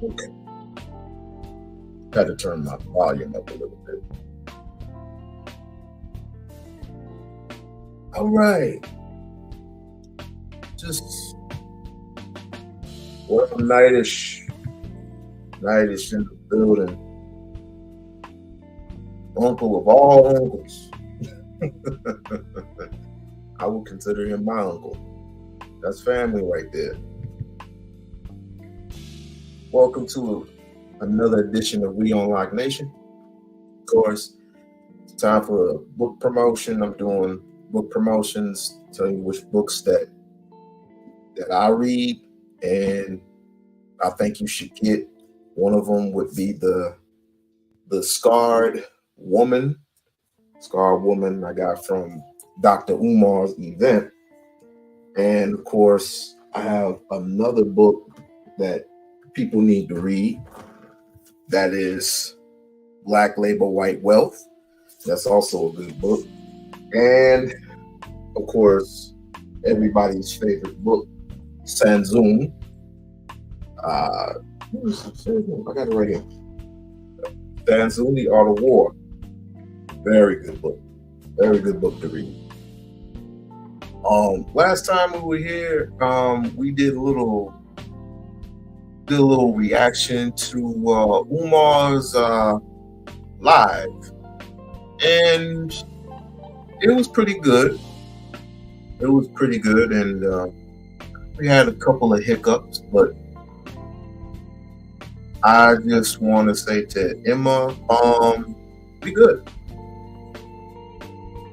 Okay. Had to turn my volume up a little bit. All right. Just well, nightish in the building. Uncle of all uncles. I would consider him my uncle. That's family right there. Welcome to another edition of We-On-Loc Nation. Of course, it's time for a book promotion. I'm doing book promotions, telling you which books that I read and I think you should get. One of them would be the Woman. Scarred Woman I got from Dr. Umar's event. And of course, I have another book that people need to read. That is Black Labor, White Wealth. That's also a good book. And of course, everybody's favorite book, Sanzum. I got it right here. Sanzum, The Art of War. Very good book. Very good book to read. Last time we were here, we did a little reaction to Umar's live, and it was pretty good. It was pretty good, and we had a couple of hiccups, but I just want to say to Emma, be good.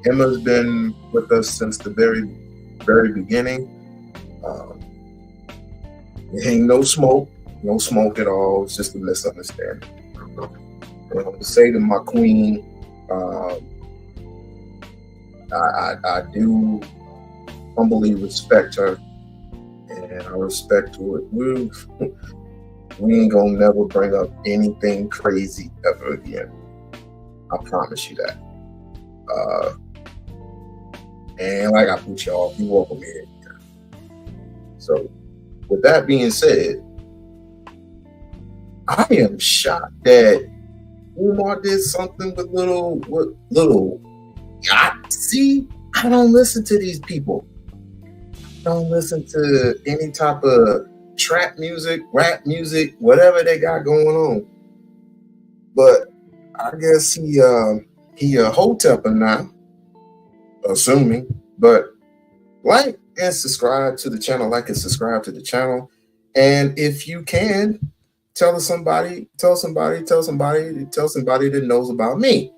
Emma's been with us since the very beginning. Ain't no smoke at all. It's just a misunderstanding. Say to my queen, I do humbly respect her, and I respect her. We ain't gonna never bring up anything crazy ever again. I promise you that. And like I put y'all, you welcome here. So, with that being said, I am shocked that Umar did something with little yachty. I don't listen to these people. I don't listen to any type of trap music, rap music, whatever they got going on. But I guess he a hoteper now, assuming. But like and subscribe to the channel. And if you can, tell somebody that knows about me.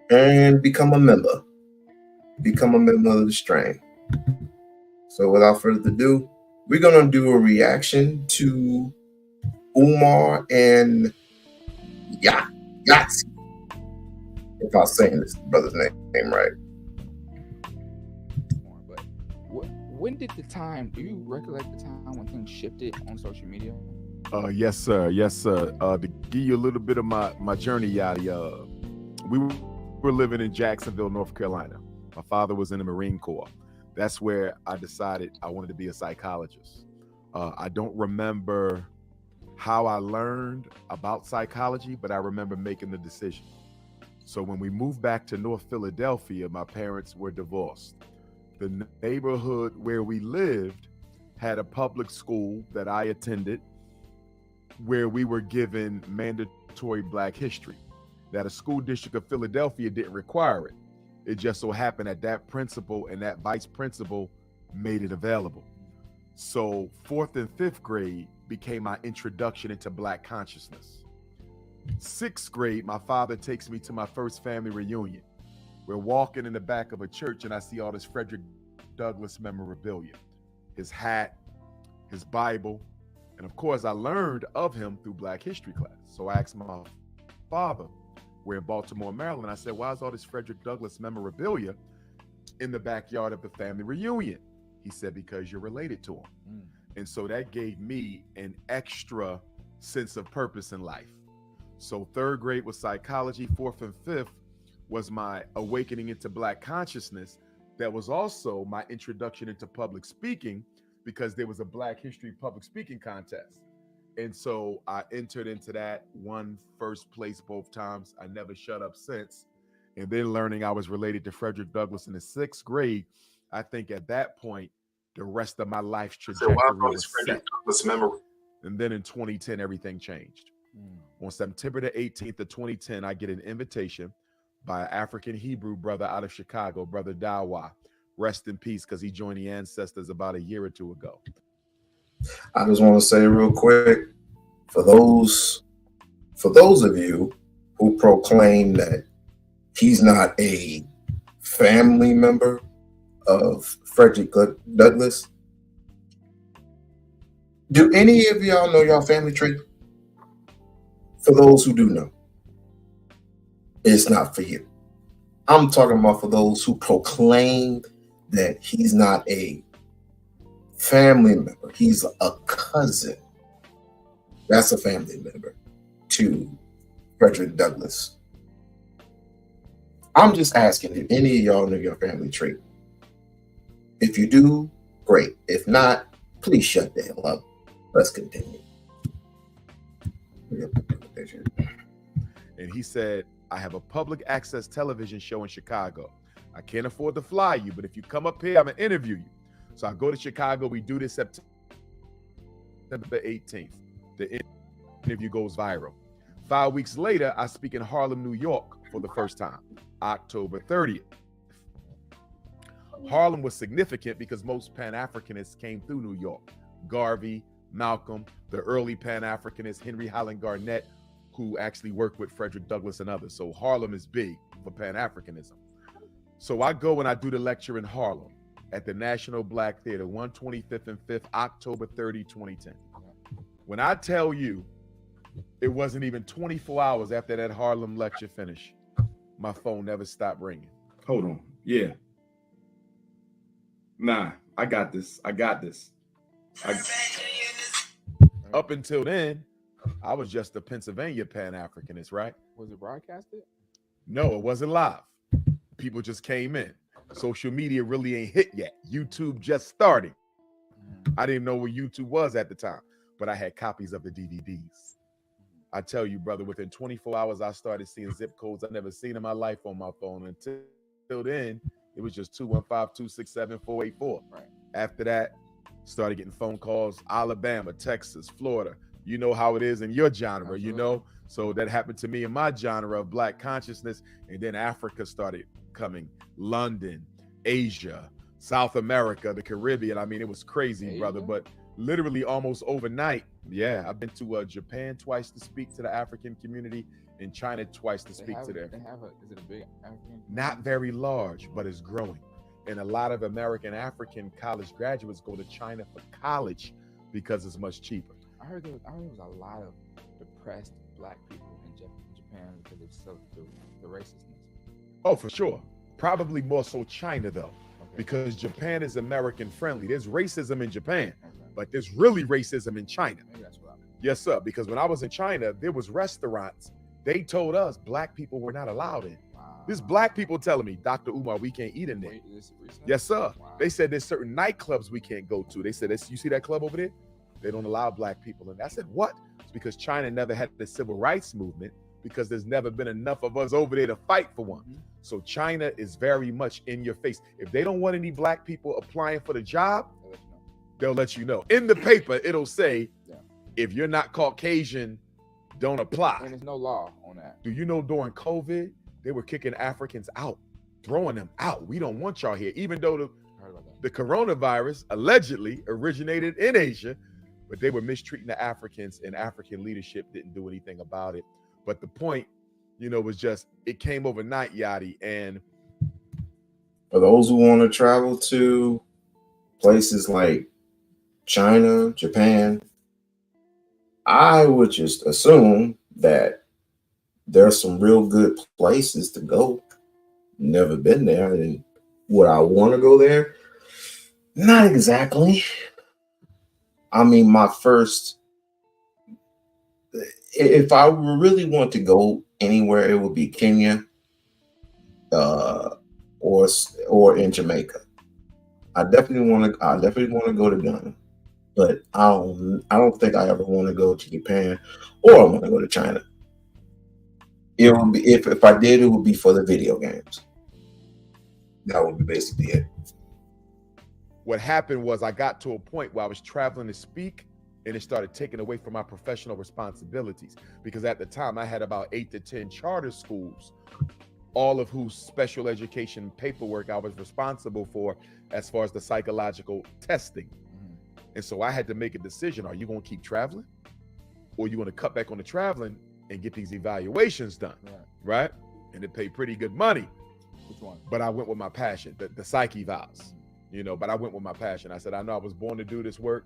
And become a member. Become a member of the strain. So without further ado, we're gonna do a reaction to Umar and Yahtzee. If I'm saying this brother's name right. But when did the time? Do you recollect the time when things shifted on social media? Yes, sir. Yes, sir. To give you a little bit of my journey, Yachty, we were living in Jacksonville, North Carolina. My father was in the Marine Corps. That's where I decided I wanted to be a psychologist. I don't remember how I learned about psychology, but I remember making the decision. So when we moved back to North Philadelphia, my parents were divorced. The neighborhood where we lived had a public school that I attended where we were given mandatory Black history. That a school district of Philadelphia didn't require it. It just so happened that principal and that vice principal made it available. So 4th and 5th grade became my introduction into Black consciousness. 6th grade, my father takes me to my first family reunion. We're walking in the back of a church and I see all this Frederick Douglass memorabilia, his hat, his Bible. And of course, I learned of him through Black history class. So I asked my father, we're in Baltimore, Maryland. I said, why is all this Frederick Douglass memorabilia in the backyard of the family reunion? He said, because you're related to him. And so that gave me an extra sense of purpose in life. So 3rd grade was psychology, 4th and 5th was my awakening into Black consciousness. That was also my introduction into public speaking because there was a Black history public speaking contest. And so I entered into that, won first place both times. I never shut up since. And then learning I was related to Frederick Douglass in the 6th grade, I think at that point, the rest of my life's trajectory was set. And then in 2010, everything changed. On September the 18th of 2010, I get an invitation by an African Hebrew brother out of Chicago, Brother Dawa. Rest in peace, because he joined the Ancestors about a year or two ago. I just want to say real quick, for those of you who proclaim that he's not a family member of Frederick Douglass, do any of y'all know your family tree? For those who do know, it's not for you. I'm talking about for those who proclaim that he's not a family member, he's a cousin. That's a family member to Frederick Douglass. I'm just asking if any of y'all know your family tree. If you do, great. If not, please shut the hell up. Let's continue. And he said, I have a public access television show in Chicago. I can't afford to fly you, but if you come up here, I'm going to interview you. So I go to Chicago. We do this September the 18th. The interview goes viral. 5 weeks later, I speak in Harlem, New York for the first time, October 30th. Harlem was significant because most Pan-Africanists came through New York. Garvey, Malcolm, the early Pan-Africanists, Henry Highland Garnett, who actually worked with Frederick Douglass and others. So Harlem is big for Pan-Africanism. So I go and I do the lecture in Harlem at the National Black Theater, 125th and 5th, October 30, 2010. When I tell you, it wasn't even 24 hours after that Harlem lecture finished, my phone never stopped ringing. Hold on. Yeah. Nah, I got this. Up until then, I was just a Pennsylvania Pan-Africanist, right? Was it broadcasted? No, it wasn't live. People just came in. Social media really ain't hit yet. YouTube just starting. I didn't know what YouTube was at the time, but I had copies of the DVDs. I tell you, brother, within 24 hours, I started seeing zip codes I've never seen in my life on my phone. Until then, it was just 215-267-484. Right. After that, started getting phone calls, Alabama, Texas, Florida. You know how it is in your genre, Absolutely. you know? So that happened to me in my genre of Black consciousness. And then Africa started coming, London, Asia, South America, the Caribbean. I mean, it was crazy, Asia? brother, but literally almost overnight. Yeah, I've been to Japan twice to speak to the African community, and China twice to speak to them. Is it a big African? Not very large, but it's growing. And a lot of American African college graduates go to China for college because it's much cheaper. I heard there was a lot of depressed Black people in Japan because of the racism. Oh, for sure. Probably more so China, though, Okay. because Japan is American friendly. There's racism in Japan, Okay. but there's really racism in China. Maybe that's what I mean. Yes, sir. Because when I was in China, there was restaurants. They told us Black people were not allowed in. Wow. There's Black people telling me, Dr. Umar, we can't eat in there. Wait, is it recent? Yes, sir. Wow. They said there's certain nightclubs we can't go to. They said, you see that club over there? They don't allow Black people in. I said, what? It's because China never had the civil rights movement, because there's never been enough of us over there to fight for one. Mhm. So China is very much in your face. If they don't want any Black people applying for the job, I'll let you know. they'll let you know. In the paper, it'll say, Yeah. if you're not Caucasian, don't apply. And there's no law on that. Do you know during COVID, they were kicking Africans out, throwing them out. We don't want y'all here, even though I heard about that. the coronavirus allegedly originated in Asia, but they were mistreating the Africans, and African leadership didn't do anything about it. But the point, was just, it came overnight, Yachty. And For those who want to travel to places like China, Japan, I would just assume that there's some real good places to go. Never been there. And would I want to go there? Not exactly. I mean, if I really want to go anywhere, it would be Kenya, or in Jamaica. I definitely want to go to Ghana. But I don't think I ever want to go to Japan, or I want to go to China. It would be, if I did, it would be for the video games. That would be basically it. What happened was I got to a point where I was traveling to speak, and it started taking away from my professional responsibilities, because at the time I had about 8 to 10 charter schools, all of whose special education paperwork I was responsible for as far as the psychological testing. And so I had to make a decision. Are you going to keep traveling, or you want to cut back on the traveling and get these evaluations done? Right? And it paid pretty good money. Which one? But I went with my passion, the psych evals, you know, but I went with my passion. I said, I know I was born to do this work.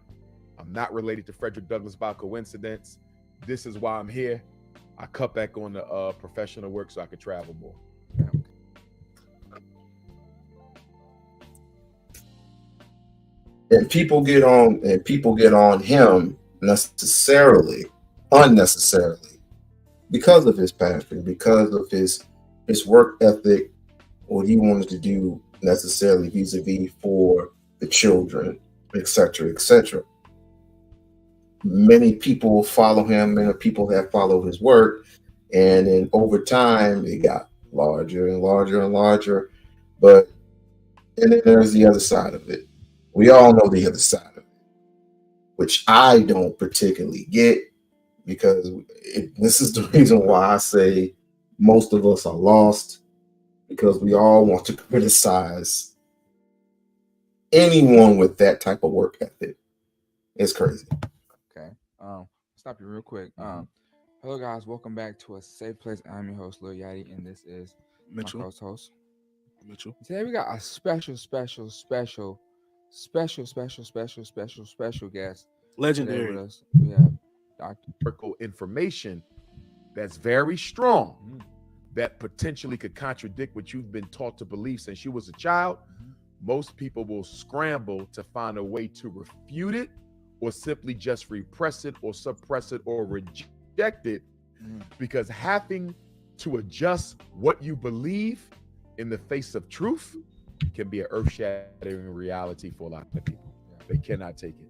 I'm not related to Frederick Douglass by coincidence. This is why I'm here. I cut back on the professional work so I could travel more. And people get on him unnecessarily, because of his passion, because of his work ethic, what he wanted to do necessarily vis-a-vis for the children, etc., etc. Many people follow him, many people have followed his work, and then over time it got larger and larger and larger. But and then there's the other side of it. We all know the other side of it, which I don't particularly get, because this is the reason why I say most of us are lost, because we all want to criticize anyone with that type of work ethic. It's crazy. Okay. Stop you real quick. Hello guys, welcome back to A Safe Place. I'm your host, Lil Yachty, and this is Mitchell. my host. Mitchell. Today we got a special guest. Legendary. Today with us, we have Dr. Information that's very strong, that potentially could contradict what you've been taught to believe since you was a child. Most people will scramble to find a way to refute it, or simply just repress it or suppress it or reject it, because having to adjust what you believe in the face of truth can be an earth-shattering reality for a lot of people. They cannot take it.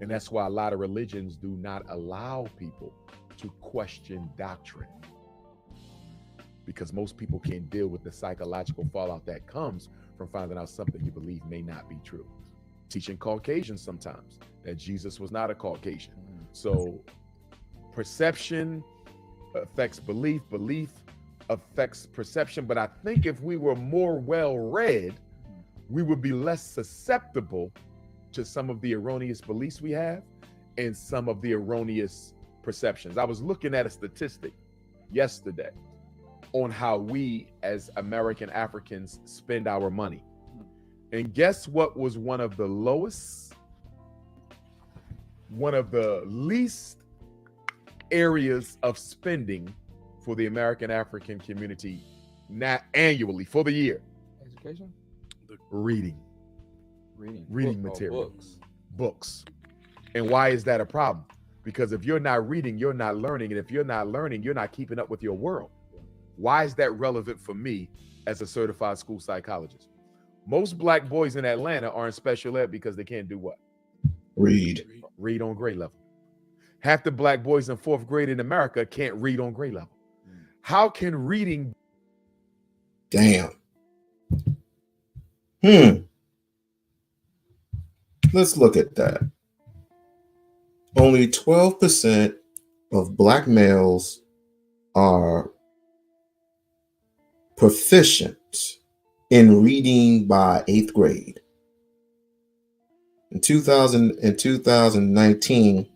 And that's why a lot of religions do not allow people to question doctrine, because most people can't deal with the psychological fallout that comes from finding out something you believe may not be true. Teaching Caucasians sometimes that Jesus was not a Caucasian. So perception affects belief, belief affects perception. But I think if we were more well-read, we would be less susceptible to some of the erroneous beliefs we have and some of the erroneous perceptions. I was looking at a statistic yesterday on how we as American Africans spend our money. And guess what was one of the least areas of spending for the American African community annually for the year? Education? Reading material. Books. And why is that a problem? Because if you're not reading, you're not learning. And if you're not learning, you're not keeping up with your world. Why is that relevant for me as a certified school psychologist? Most Black boys in Atlanta are in special ed because they can't do what? Read on grade level. Half the Black boys in 4th grade in America can't read on grade level. How can reading? Damn. Let's look at that. Only 12% of Black males are proficient in reading by 8th grade. In 2019,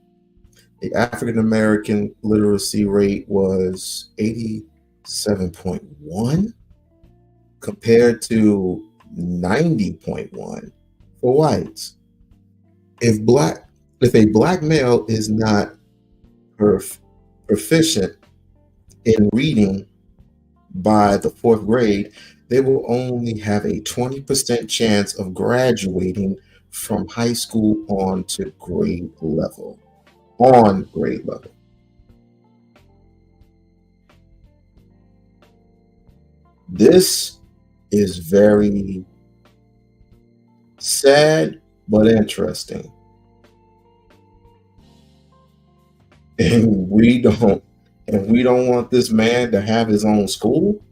the African American literacy rate was 87.1 compared to 90.1 for whites. If a Black male is not proficient in reading by the 4th grade, they will only have a 20% chance of graduating from high school on grade level. This is very sad but interesting. and we don't want this man to have his own school.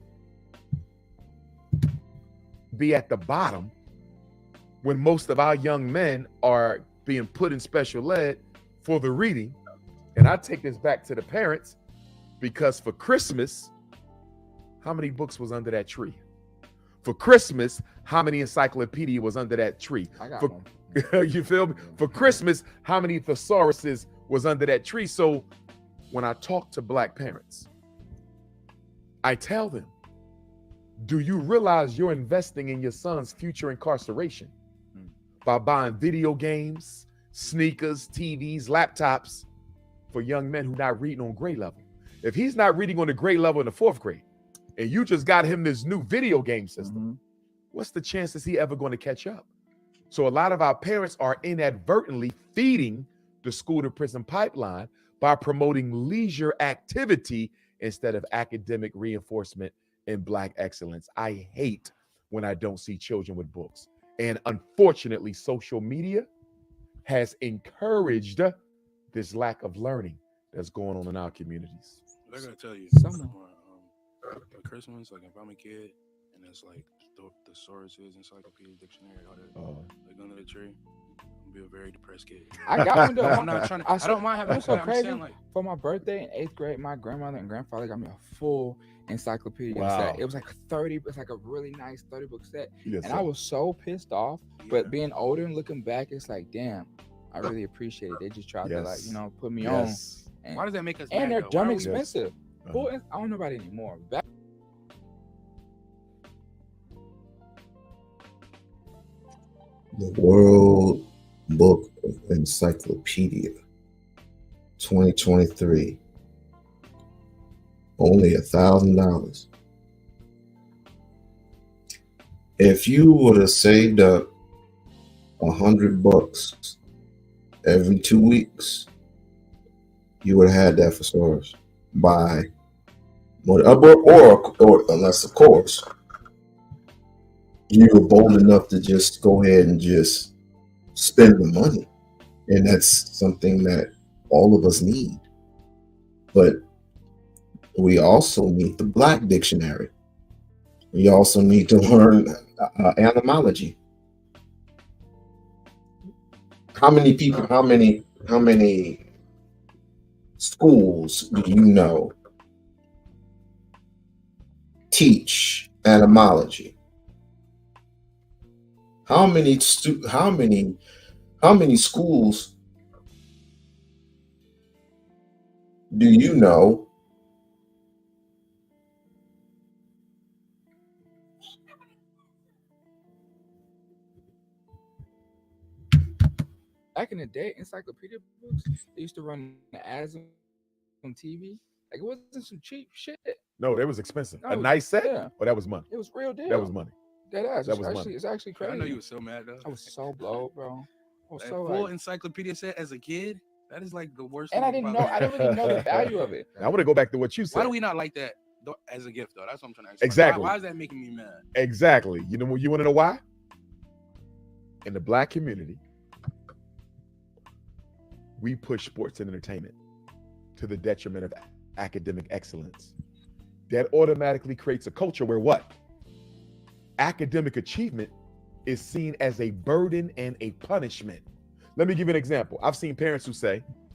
Be at the bottom when most of our young men are being put in special ed for the reading. And I take this back to the parents, because for Christmas, how many books was under that tree? For Christmas, how many encyclopedia was under that tree? I got For, one. you feel me? For Christmas, how many thesauruses was under that tree? So when I talk to Black parents, I tell them, do you realize you're investing in your son's future incarceration by buying video games, sneakers, TVs, laptops for young men who are not reading on grade level? If he's not reading on the grade level in the 4th grade, and you just got him this new video game system, what's the chances he ever going to catch up? So a lot of our parents are inadvertently feeding the school to prison pipeline by promoting leisure activity instead of academic reinforcement and Black excellence. I hate when I don't see children with books. And unfortunately, social media has encouraged this lack of learning that's going on in our communities. I gotta tell you, Someone. for Christmas, like if I'm a kid and it's like the sources, encyclopedia, dictionary, all that, like under the tree, I'm gonna be a very depressed kid. I got one though. I'm not trying to. I don't mind having. It's so I'm crazy. saying, like, For my birthday in 8th grade, my grandmother and grandfather got me a full encyclopedia Wow. set. It was like 30. It's like a really nice 30-book set, Yes, and I was so pissed off. But yeah. being older and looking back, it's like, damn, I really appreciate it. They just tried to, like, put me on. And, Why does that make us? and mad, they're though? dumb Why are we- expensive. Full, I don't know about it anymore. Back The World Book of Encyclopedia 2023. Only $1,000. If you would have saved up $100 every 2 weeks, you would have had that thesaurus by or unless, of course, you were bold enough to just go ahead and just spend the money. And that's something that all of us need. But we also need the Black dictionary. We also need to learn etymology. How many schools do you know teach etymology? How many schools do you know in the day, encyclopedia books, they used to run the ads on TV. Like, it wasn't some cheap shit. No, that was expensive. No, A nice set? yeah. Oh, that was money. It was real deal. That was money. That ass. That was Actually, money. it's actually crazy. I know you were so mad though. I was so blowed, bro. I was That so full like, encyclopedia set as a kid. That is like the worst. and I thing didn't about know. I didn't really know the value of it. I want to go back to what you said. Why do we not like that as a gift though? That's what I'm trying to ask. Exactly. Why is that making me mad? Exactly. You know, you want to know why? In the Black community, we push sports and entertainment to the detriment of academic excellence. That automatically creates a culture where what? Academic achievement is seen as a burden and a punishment. Let me give you an example. I've seen parents who say,